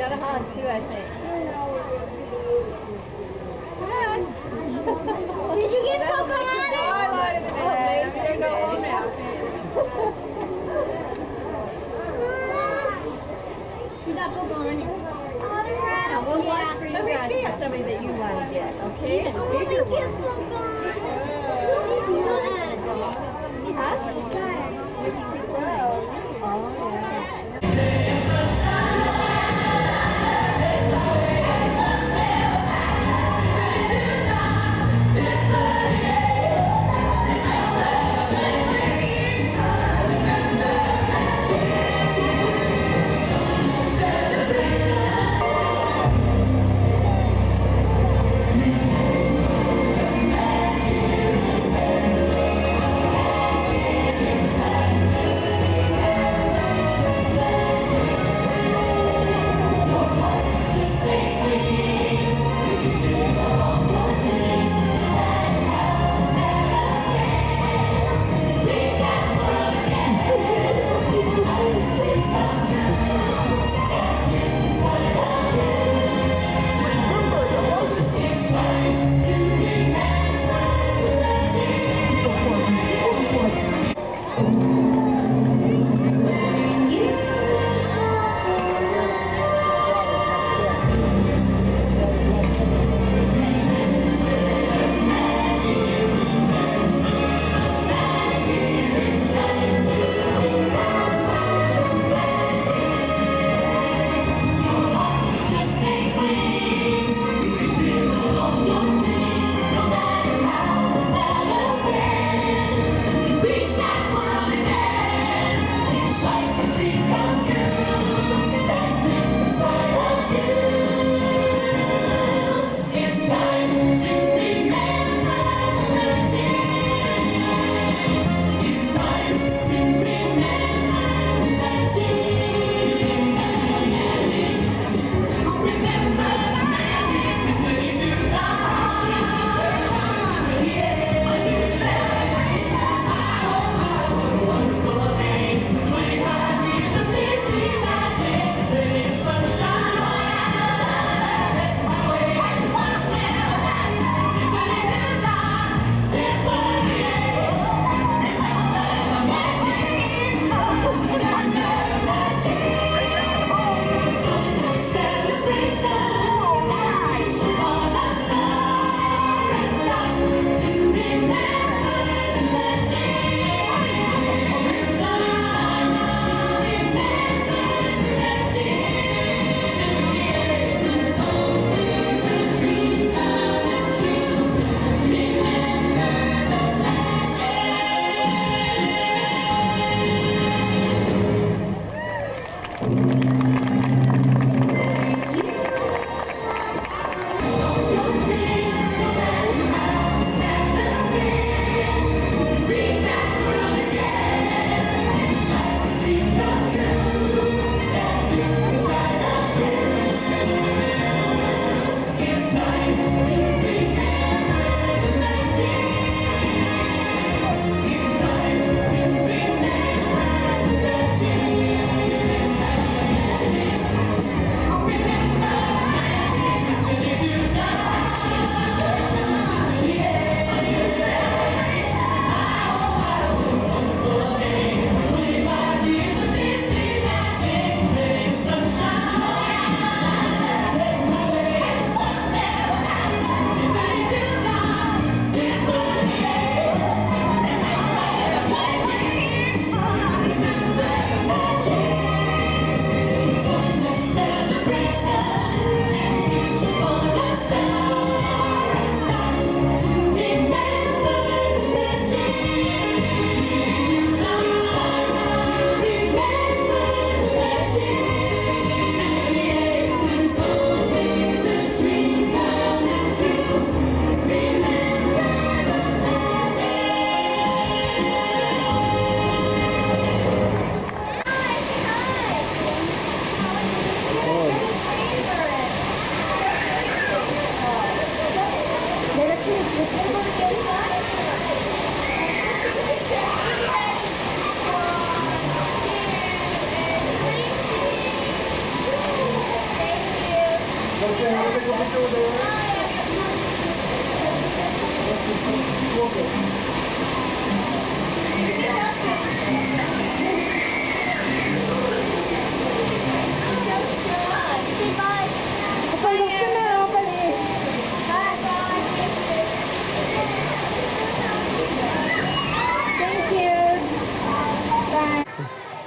got a hug too, I think. Did you get Pocahontas? I wanted to go home now. She got Pocahontas. Now, we'll watch for you guys for somebody that you want to get, okay? I want to get Pocahontas. Huh? She's flying. Oh, yeah.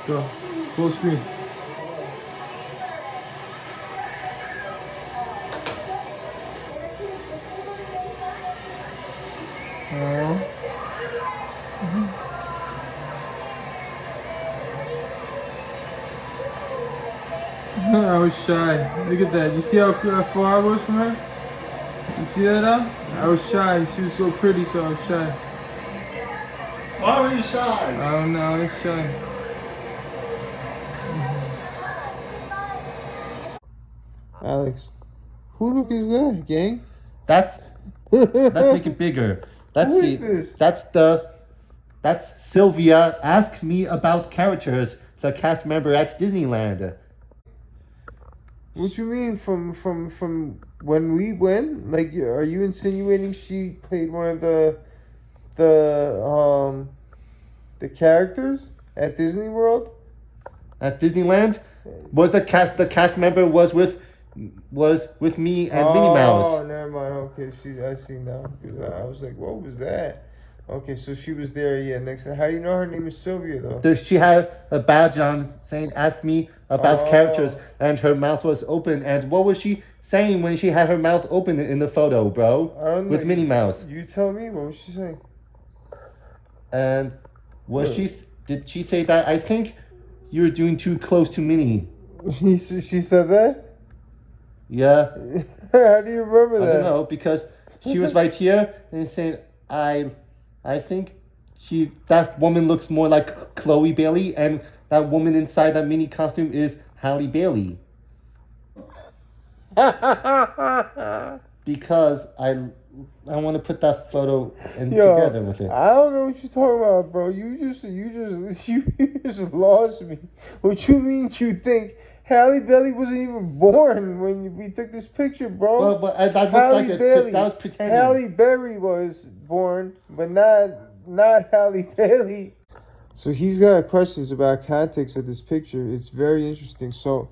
Go. Full screen. I was shy. Look at that. You see how far I was from her? You see that up? I was shy. She was so pretty, so I was shy. Why were you shy? I don't know. I was shy. Alex, who look is that, gang? Let's make it bigger. Let's Who see. is this? That's Sylvia. Ask me about characters. The cast member at Disneyland. What you mean from when we went? Like, are you insinuating she played one of the characters at Disney World? At Disneyland, was the cast member was with me and Minnie Mouse. Oh, never mind. Okay, I see now. I was like, what was that? Okay, so she was there. Yeah, next. How do you know her name is Sylvia though? She had a badge on saying "Ask me about characters," and her mouth was open. And what was she saying when she had her mouth open in the photo, bro? I don't know. With Minnie Mouse. You tell me. What was she saying? And did she say that? I think you're doing too close to Minnie. She said that? Yeah. How do you remember that? I don't know, because she was right here and saying, I think that woman looks more like Chloe Bailey, and that woman inside that mini costume is Halle Bailey. Because I want to put that photo together with it. I don't know what you're talking about, bro. You just lost me. What you mean? You think Halle Bailey wasn't even born when we took this picture, bro? But that looks like that was pretending. Halle Berry was born, but not Halle Bailey. So he's got questions about context of this picture. It's very interesting. So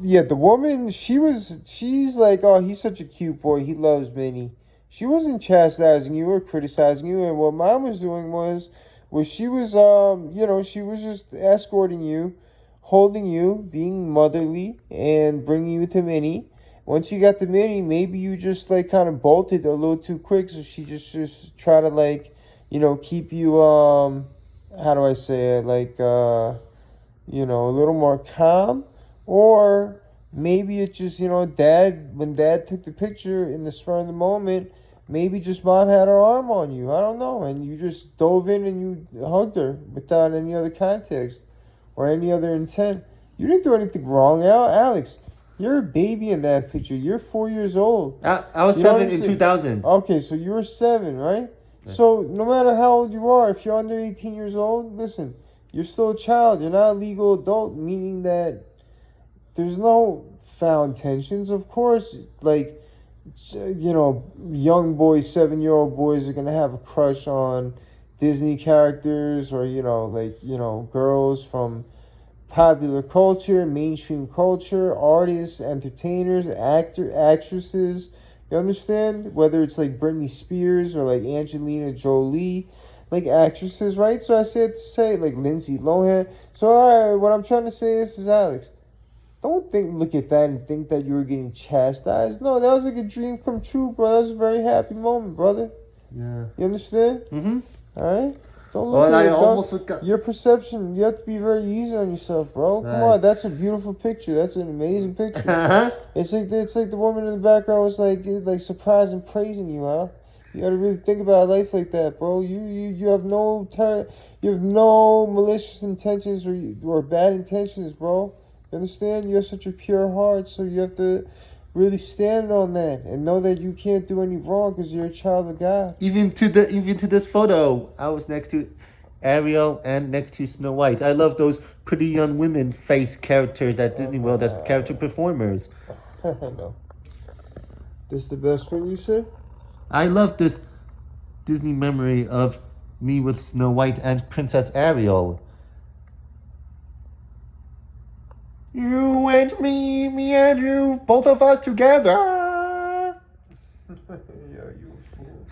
yeah, the woman, she's like, oh, he's such a cute boy. He loves Minnie. She wasn't chastising you or criticizing you. And what Mom was doing was she was, she was just escorting you, holding you, being motherly, and bringing you to Minnie. Once you got to Minnie, maybe you just like kind of bolted a little too quick. So she just try to like, keep you, how do I say it? Like, a little more calm. Or maybe it's just, when Dad took the picture in the spur of the moment, maybe just Mom had her arm on you. I don't know. And you just dove in and you hugged her without any other context or any other intent. You didn't do anything wrong, Alex. You're a baby in that picture. You're 4 years old. I was 7 in 2000. Okay, so you were 7, right? So no matter how old you are, if you're under 18 years old, listen, you're still a child. You're not a legal adult, meaning that there's no foul intentions. Of course, like, young boys, 7-year-old boys are going to have a crush on Disney characters or, girls from popular culture, mainstream culture, artists, entertainers, actresses. You understand? Whether it's like Britney Spears or like Angelina Jolie, like actresses, right? So I said to say like Lindsay Lohan. So all right, what I'm trying to say is Alex, don't look at that and think that you were getting chastised. No, that was like a dream come true, bro. That was a very happy moment, brother. Yeah. You understand? Mm-hmm. All right? Don't look at it. Your perception, you have to be very easy on yourself, bro. Come on, that's a beautiful picture. That's an amazing picture. Uh-huh. It's like the woman in the background was like surprised and praising you, huh? You gotta really think about life like that, bro. You have no malicious intentions or bad intentions, bro. You understand? You have such a pure heart, so you have to really stand on that and know that you can't do any wrong because you're a child of God. Even to this photo, I was next to Ariel and next to Snow White. I love those pretty young women face characters at Disney World as character performers. I know. This the best one you said? I love this Disney memory of me with Snow White and Princess Ariel. You and me and you, both of us together. Yeah, you a fool.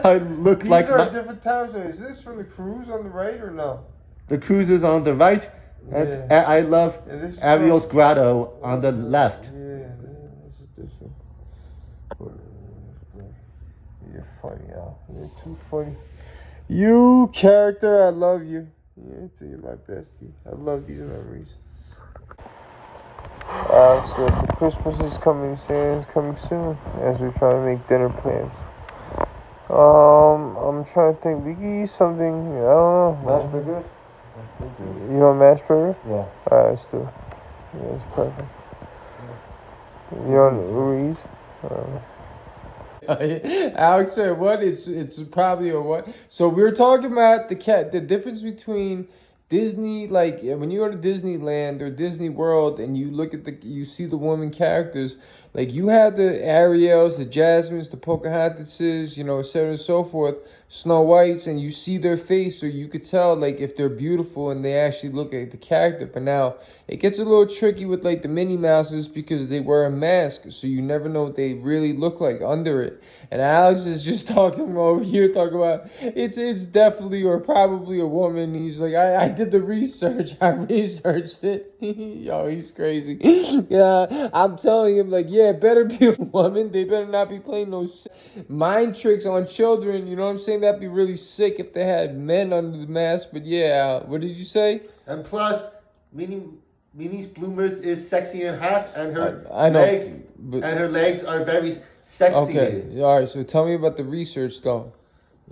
I look These like are different times. Is this from the cruise on the right or no? the cruise is on the right, and Yeah. I love Yeah, this is Ariel's grotto on the left. Yeah, this is different. You're funny, Al. You're too funny. You character, I love you. You're my bestie. I love these memories. Alex said the Christmas is coming soon as we're trying to make dinner plans. I'm trying to think. We can eat something. I don't know. Mashed burgers? You want mashed burger? Yeah. Alright, let's do it. Yeah, it's perfect. You want Ruiz? Alex said, "What? It's probably a what?" So we were talking about the difference between Disney, like when you go to Disneyland or Disney World and you look at you see the woman characters, like you have the Ariels, the Jasmines, the Pocahontases, et cetera and so forth, Snow Whites, and you see their face, or you could tell like if they're beautiful and they actually look at the character. But now it gets a little tricky with like the Minnie Mouses because they wear a mask, so you never know what they really look like under it. And Alex is just talking over here, talking about it's definitely or probably a woman. He's like, I did the research. I researched it. Yo, he's crazy. Yeah, I'm telling him like, yeah, it better be a woman. They better not be playing those mind tricks on children. You know what I'm saying? That'd be really sick if they had men under the mask. But yeah, what did you say? And plus, Minnie's bloomers is sexy and hot, and her I know, legs but- and her legs are very sexy. Okay, all right. So tell me about the research, though.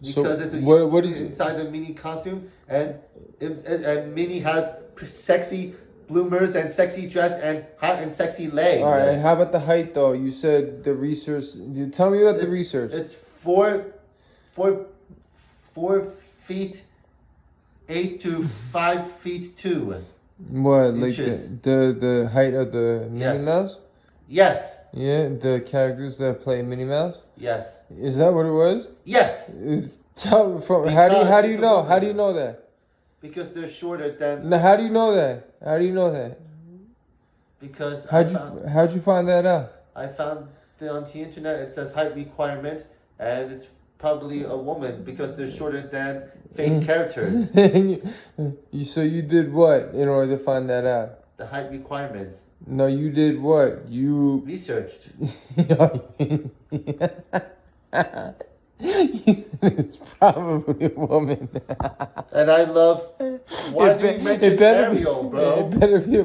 Because it's a what is inside the Minnie costume, and Minnie has sexy bloomers and sexy dress and hot and sexy legs. All right. And how about the height, though? You said the research. Tell me about the research. It's 4 feet 8 to 5 feet 2. What, like inches. the height of the Minnie Mouse? Yes. Yeah, the characters that play Minnie Mouse. Yes. Is that what it was? Yes. Tell from how do you know? How do you know that? Because they're shorter than. No, how do you know that? How do you know that? Because how'd you find that out? I found it on the internet. It says height requirement, and it's probably a woman because they're shorter than face characters. So you did what in order to find that out? The height requirements. No, you did what? You researched. It's probably a woman. And I love. Why do you mention Ariel, bro? It better be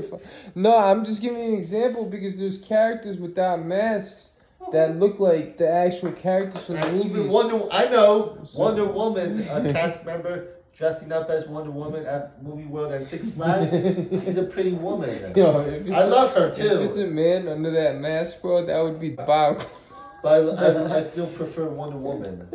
No, I'm just giving you an example because there's characters without masks that look like the actual characters from the movies. Even Wonder Woman, a cast member dressing up as Wonder Woman at Movie World and Six Flags. She's a pretty woman. I love her too. If it's a man under that mask, bro, that would be Bob. But I still prefer Wonder Woman.